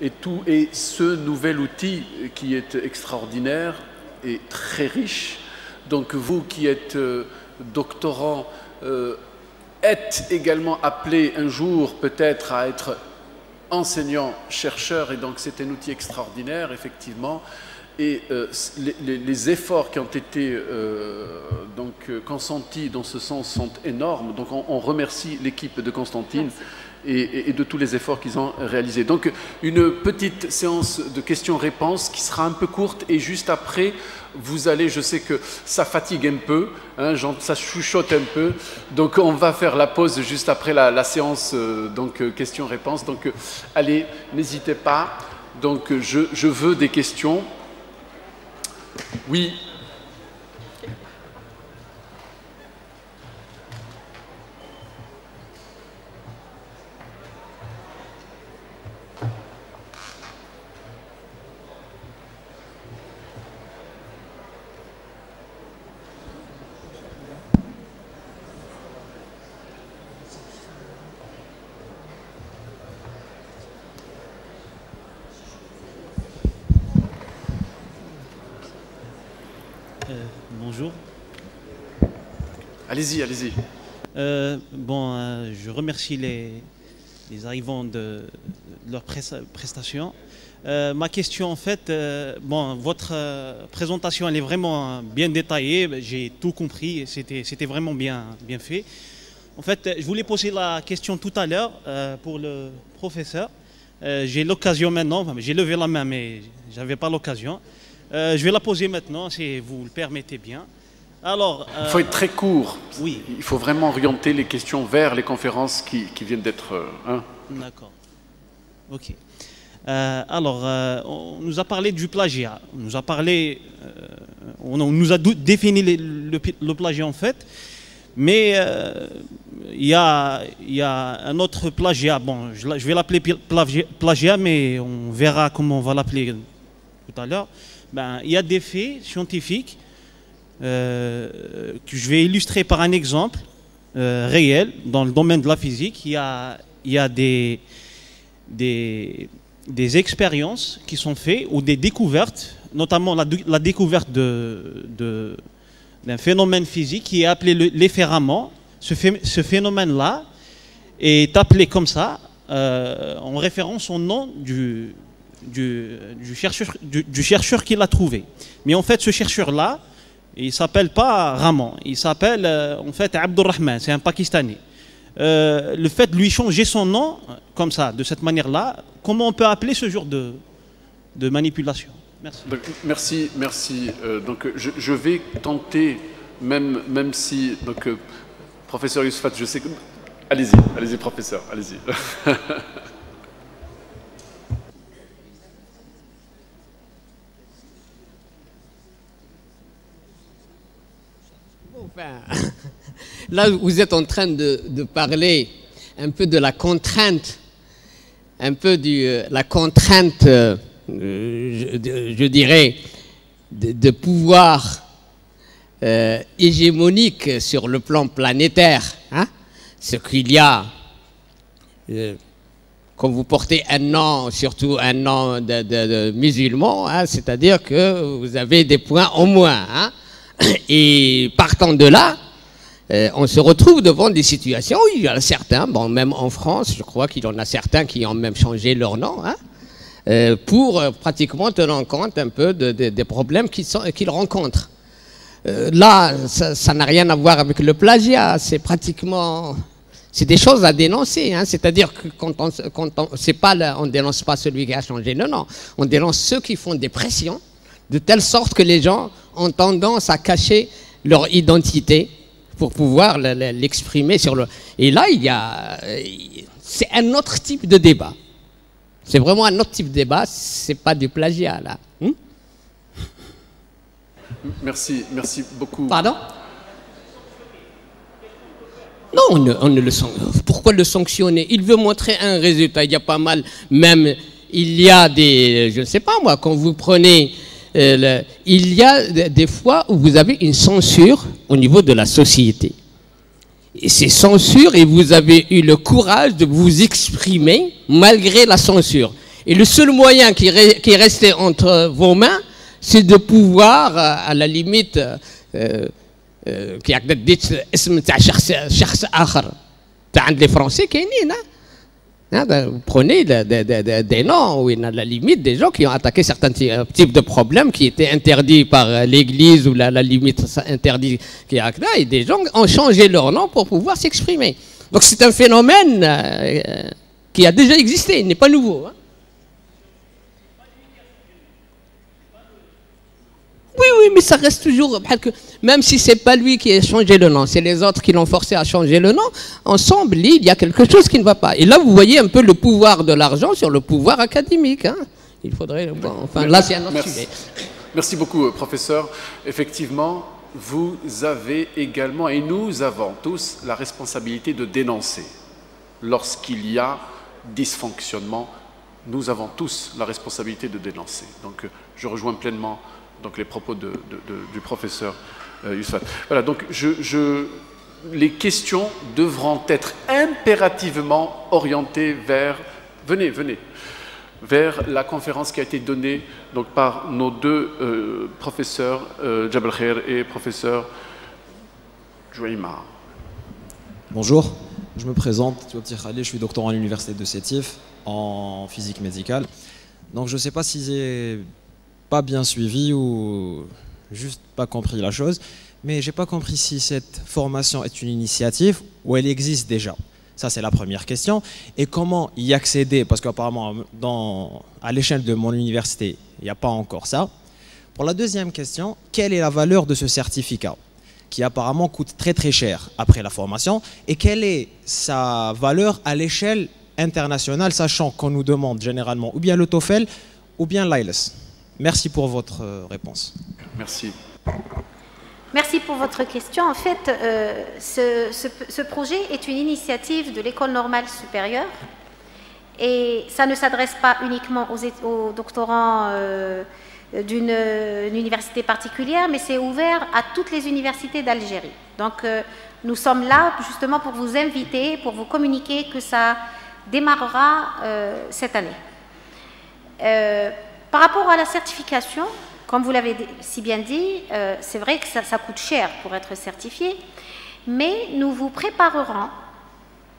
et ce nouvel outil qui est extraordinaire et très riche. Donc vous qui êtes doctorant, êtes également appelé un jour peut-être à être enseignant-chercheur, et donc c'est un outil extraordinaire, effectivement. Et les efforts qui ont été consentis dans ce sens sont énormes. Donc on remercie l'équipe de Constantine et de tous les efforts qu'ils ont réalisés. Donc une petite séance de questions-réponses qui sera un peu courte, et juste après, vous allez, je sais que ça fatigue un peu, hein, ça chuchote un peu, donc on va faire la pause juste après la séance questions-réponses. Donc allez, n'hésitez pas. Donc je veux des questions. Oui. Bonjour. Allez-y, allez-y. Je remercie les arrivants de leur prestation. Ma question, en fait, votre présentation, elle est vraiment bien détaillée. J'ai tout compris. C'était vraiment bien fait. En fait, je voulais poser la question tout à l'heure pour le professeur. J'ai l'occasion maintenant. J'ai levé la main, mais je n'avais pas l'occasion. Je vais la poser maintenant, si vous le permettez bien. Alors, il faut être très court. Oui. Il faut vraiment orienter les questions vers les conférences qui viennent d'être... D'accord. Ok. On nous a parlé du plagiat. On nous a parlé... on nous a défini le plagiat, en fait. Mais il y a un autre plagiat. Bon, je vais l'appeler plagiat, mais on verra comment on va l'appeler tout à l'heure. Il y a des faits scientifiques que je vais illustrer par un exemple réel dans le domaine de la physique. Il y a des expériences qui sont faites ou des découvertes, notamment la découverte d'un phénomène physique qui est appelé l'effet Raman. Ce phénomène-là est appelé comme ça en référence au nom du chercheur qui l'a trouvé. Mais en fait, ce chercheur-là, il ne s'appelle pas Raman, il s'appelle en fait Abdurrahman, c'est un Pakistanais. Le fait de lui changer son nom, comme ça, de cette manière-là, comment on peut appeler ce genre de manipulation? Merci. Merci. Donc je vais tenter, même si... Donc, professeur Yousfat, je sais que... Allez-y, professeur, allez-y. Là, vous êtes en train de parler un peu de la contrainte, la contrainte, je dirais, de pouvoir hégémonique sur le plan planétaire. Hein? Ce qu'il y a, quand vous portez un nom, surtout un nom de musulman, hein, c'est-à-dire que vous avez des points en moins. Hein? Et partant de là, on se retrouve devant des situations où il y en a certains, bon, même en France, je crois qu'il y en a certains qui ont même changé leur nom, hein, pour pratiquement tenir compte un peu des problèmes qu'ils rencontrent. Là, ça n'a rien à voir avec le plagiat, c'est pratiquement... C'est des choses à dénoncer, hein, c'est-à-dire que on dénonce pas celui qui a changé, non, on dénonce ceux qui font des pressions, de telle sorte que les gens ont tendance à cacher leur identité pour pouvoir l'exprimer sur le... Et là, c'est un autre type de débat. C'est vraiment un autre type de débat, c'est pas du plagiat, là. Merci beaucoup. Pardon? Non, on ne le sanctionne. Pourquoi le sanctionner? Il veut montrer un résultat. Il y a pas mal, même, il y a des... Je ne sais pas moi, quand vous prenez... il y a des fois où vous avez une censure au niveau de la société. Et ces censures, et vous avez eu le courage de vous exprimer malgré la censure. Et le seul moyen qui est resté entre vos mains, c'est de pouvoir, à la limite, qui a dit اسم تاع شخص آخر تاع عند les Français كاينين. Vous prenez des noms où il y a à la limite des gens qui ont attaqué certains types de problèmes qui étaient interdits par l'Église ou la limite interdit qui a là, et des gens ont changé leur nom pour pouvoir s'exprimer. Donc c'est un phénomène qui a déjà existé, il n'est pas nouveau. Hein. Oui, mais ça reste toujours, même si ce n'est pas lui qui a changé le nom, c'est les autres qui l'ont forcé à changer le nom, ensemble, il y a quelque chose qui ne va pas. Et là, vous voyez un peu le pouvoir de l'argent sur le pouvoir académique. Hein. Il faudrait... Bon, enfin, là, c'est un autre sujet. Merci beaucoup, professeur. Effectivement, vous avez également, et nous avons tous, la responsabilité de dénoncer. Lorsqu'il y a dysfonctionnement, nous avons tous la responsabilité de dénoncer. Donc, je rejoins pleinement donc les propos du professeur Yousfat. Voilà, donc les questions devront être impérativement orientées vers, venez, vers la conférence qui a été donnée donc, par nos deux professeurs, Jabal Khair et professeur Jouaïma. Bonjour, je me présente, je suis doctorant à l'université de Sétif en physique médicale. Donc je ne sais pas si j'ai pas bien suivi ou juste pas compris la chose, mais j'ai pas compris si cette formation est une initiative ou elle existe déjà. Ça c'est la première question. Et comment y accéder, parce qu'apparemment à l'échelle de mon université, il n'y a pas encore ça. Pour la deuxième question, quelle est la valeur de ce certificat qui apparemment coûte très très cher après la formation, et quelle est sa valeur à l'échelle internationale, sachant qu'on nous demande généralement ou bien le TOEFL ou bien l'IELTS. Merci pour votre réponse. Merci. Merci pour votre question. En fait, ce projet est une initiative de l'École normale supérieure et ça ne s'adresse pas uniquement aux doctorants d'une université particulière, mais c'est ouvert à toutes les universités d'Algérie. Donc, nous sommes là justement pour vous inviter, pour vous communiquer que ça démarrera cette année. Par rapport à la certification, comme vous l'avez si bien dit, c'est vrai que ça coûte cher pour être certifié, mais nous vous préparerons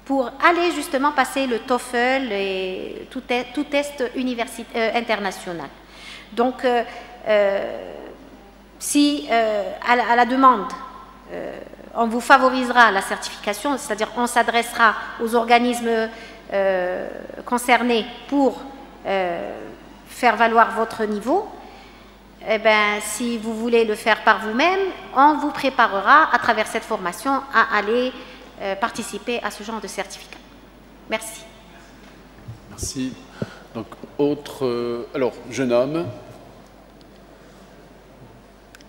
pour aller justement passer le TOEFL et tout test international. Donc, si à la demande, on vous favorisera la certification, c'est-à-dire on s'adressera aux organismes concernés pour faire valoir votre niveau, eh bien, si vous voulez le faire par vous-même, on vous préparera à travers cette formation à aller participer à ce genre de certificat. Merci. Merci. Donc, alors, jeune homme,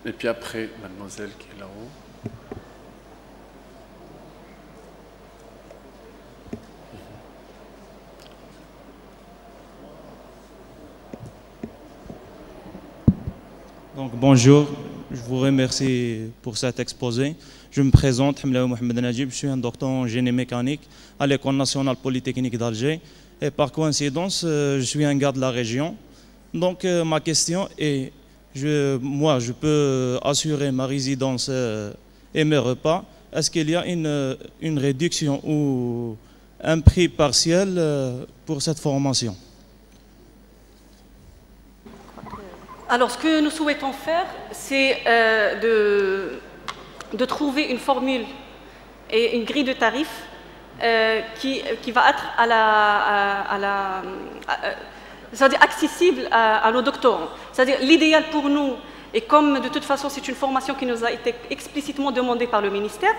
et puis après, mademoiselle qui est là-haut. Donc bonjour, je vous remercie pour cet exposé. Je me présente, Hamlaoui Mohamed Najib, je suis un docteur en génie mécanique à l'École nationale polytechnique d'Alger. Et par coïncidence, je suis un gars de la région. Donc ma question est, moi je peux assurer ma résidence et mes repas. Est-ce qu'il y a une réduction ou un prix partiel pour cette formation ? Alors, ce que nous souhaitons faire, c'est de trouver une formule et une grille de tarifs qui va être c'est-à-dire accessible à nos doctorants. C'est-à-dire l'idéal pour nous, et comme de toute façon c'est une formation qui nous a été explicitement demandée par le ministère,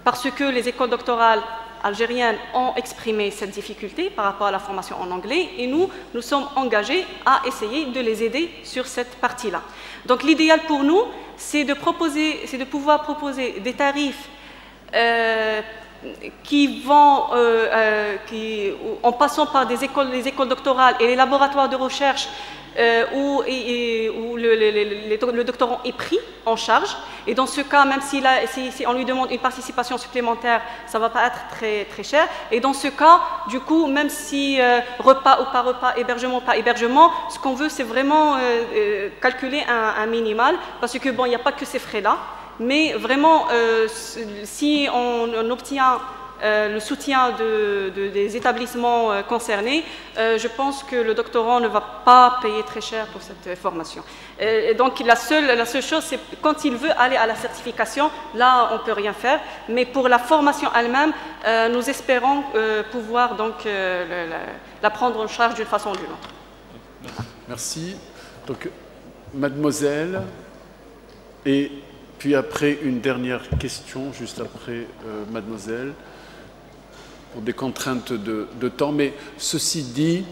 parce que les écoles doctorales algériennes ont exprimé cette difficulté par rapport à la formation en anglais et nous sommes engagés à essayer de les aider sur cette partie-là. Donc l'idéal pour nous, c'est de pouvoir proposer des tarifs qui vont, en passant par les écoles doctorales et les laboratoires de recherche où le doctorant est pris en charge. Et dans ce cas, même si on lui demande une participation supplémentaire, ça ne va pas être très, très cher. Et dans ce cas, du coup, même si repas ou pas repas, hébergement ou pas hébergement, ce qu'on veut, c'est vraiment calculer un minimal, parce que bon, il n'y a pas que ces frais-là. Mais vraiment, si on obtient le soutien des établissements concernés, je pense que le doctorant ne va pas payer très cher pour cette formation. Et donc la seule chose, c'est quand il veut aller à la certification, là on ne peut rien faire. Mais pour la formation elle-même, nous espérons pouvoir donc la prendre en charge d'une façon ou d'une autre. Merci. Donc, mademoiselle, et puis après une dernière question, juste après mademoiselle, pour des contraintes de temps. Mais ceci dit,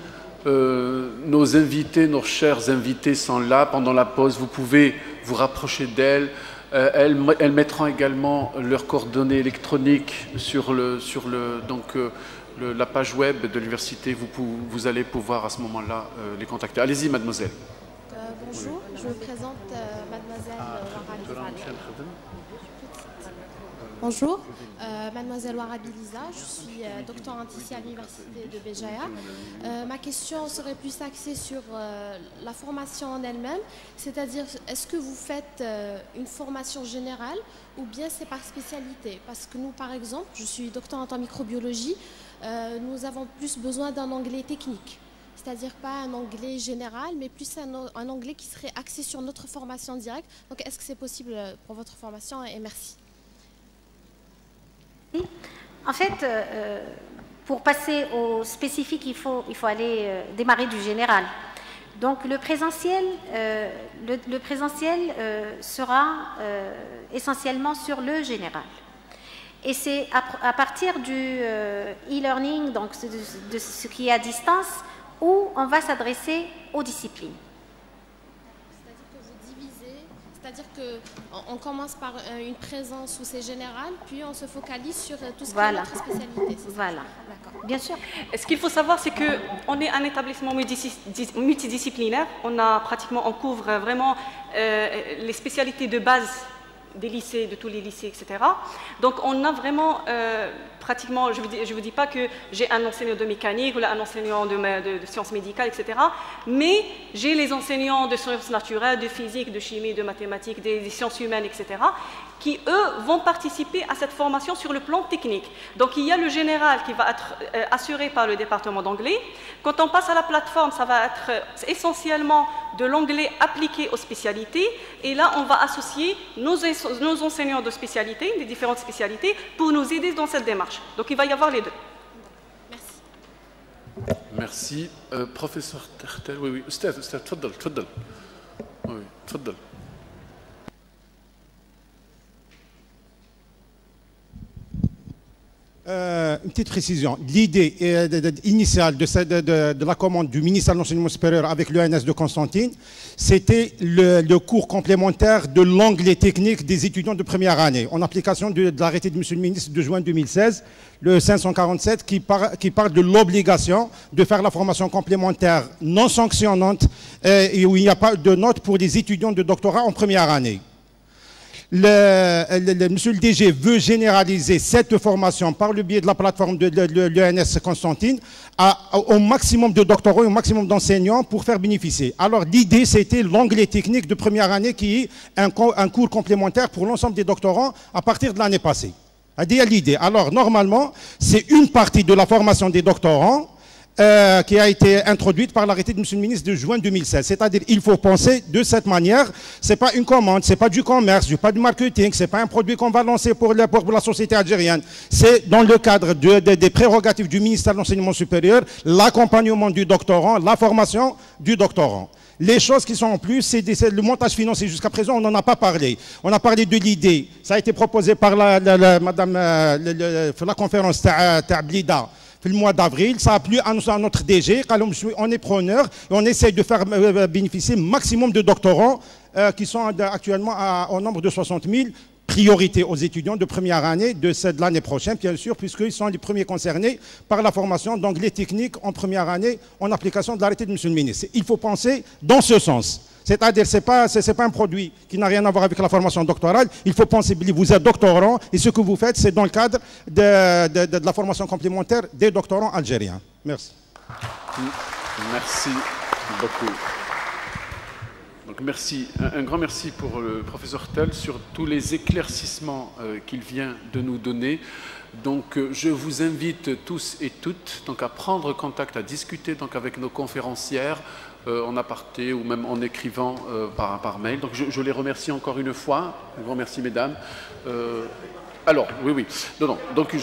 nos invités, nos chers invités sont là pendant la pause. Vous pouvez vous rapprocher d'elles. Elles mettront également leurs coordonnées électroniques sur la page web de l'université. Vous allez pouvoir à ce moment-là les contacter. Allez-y, mademoiselle. Bonjour, je me présente mademoiselle Warabi. Bonjour, mademoiselle Warabi Liza, je suis doctorante ici à l'université de Béjaïa. Ma question serait plus axée sur la formation en elle-même, c'est-à-dire est-ce que vous faites une formation générale ou bien c'est par spécialité? Parce que nous, par exemple, je suis doctorante en microbiologie, nous avons plus besoin d'un anglais technique. C'est-à-dire pas un anglais général, mais plus un anglais qui serait axé sur notre formation directe. Donc, est-ce que c'est possible pour votre formation? Et merci. En fait, pour passer au spécifique, il faut aller démarrer du général. Donc, le présentiel sera essentiellement sur le général. Et c'est à partir du e-learning, donc de ce qui est à distance, où on va s'adresser aux disciplines. C'est-à-dire que vous divisez, c'est-à-dire qu'on commence par une présence où c'est général, puis on se focalise sur tout ce qui est notre spécialité. Voilà, bien sûr. Ce qu'il faut savoir, c'est qu'on est un établissement multidisciplinaire. On couvre vraiment les spécialités de base des lycées, de tous les lycées, etc. Donc on a vraiment pratiquement, je ne vous dis pas que j'ai un enseignant de mécanique ou un enseignant de sciences médicales, etc. Mais j'ai les enseignants de sciences naturelles, de physique, de chimie, de mathématiques, des sciences humaines, etc. qui, eux, vont participer à cette formation sur le plan technique. Donc il y a le général qui va être assuré par le département d'anglais. Quand on passe à la plateforme, ça va être essentiellement de l'anglais appliqué aux spécialités. Et là, on va associer nos enseignants de spécialité, des différentes spécialités, pour nous aider dans cette démarche. Donc il va y avoir les deux. Merci. Professeur Tertel, oui. Ustad, tfaddal. Oui, tfaddal. Une petite précision. L'idée initiale de la commande du ministère de l'Enseignement supérieur avec l'ENS de Constantine, c'était le cours complémentaire de l'anglais technique des étudiants de première année, en application de l'arrêté de M. le ministre de juin 2016, le 547, qui parle de l'obligation de faire la formation complémentaire non sanctionnante et où il n'y a pas de notes pour les étudiants de doctorat en première année. Monsieur le DG veut généraliser cette formation par le biais de la plateforme de l'ENS Constantine au maximum de doctorants et au maximum d'enseignants pour faire bénéficier. Alors l'idée, c'était l'anglais technique de première année qui est un cours complémentaire pour l'ensemble des doctorants à partir de l'année passée. L'idée. Alors normalement, c'est une partie de la formation des doctorants qui a été introduite par l'arrêté de M. le ministre de juin 2016. C'est-à-dire qu'il faut penser de cette manière. Ce n'est pas une commande, ce n'est pas du commerce, ce n'est pas du marketing, ce n'est pas un produit qu'on va lancer pour la société algérienne. C'est dans le cadre des prérogatives du ministère de l'Enseignement supérieur, l'accompagnement du doctorant, la formation du doctorant. Les choses qui sont en plus, c'est le montage financier. Jusqu'à présent, on n'en a pas parlé. On a parlé de l'idée. Ça a été proposé par la conférence Blida. Le mois d'avril, ça a plu à notre DG, on est preneur et on essaie de faire bénéficier maximum de doctorants qui sont actuellement au nombre de 60 000, priorité aux étudiants de première année de l'année prochaine, bien sûr, puisqu'ils sont les premiers concernés par la formation d'anglais technique en première année en application de l'arrêté de M. le ministre. Il faut penser dans ce sens. C'est-à-dire, ce n'est pas un produit qui n'a rien à voir avec la formation doctorale. Il faut penser, vous êtes doctorant, et ce que vous faites, c'est dans le cadre de la formation complémentaire des doctorants algériens. Merci. Merci beaucoup. Donc merci, un grand merci pour le professeur Tell sur tous les éclaircissements qu'il vient de nous donner. Donc je vous invite tous et toutes donc, à prendre contact, à discuter donc, avec nos conférencières en aparté ou même en écrivant par mail. Donc je les remercie encore une fois. Un grand merci mesdames. Alors, oui. Non. Donc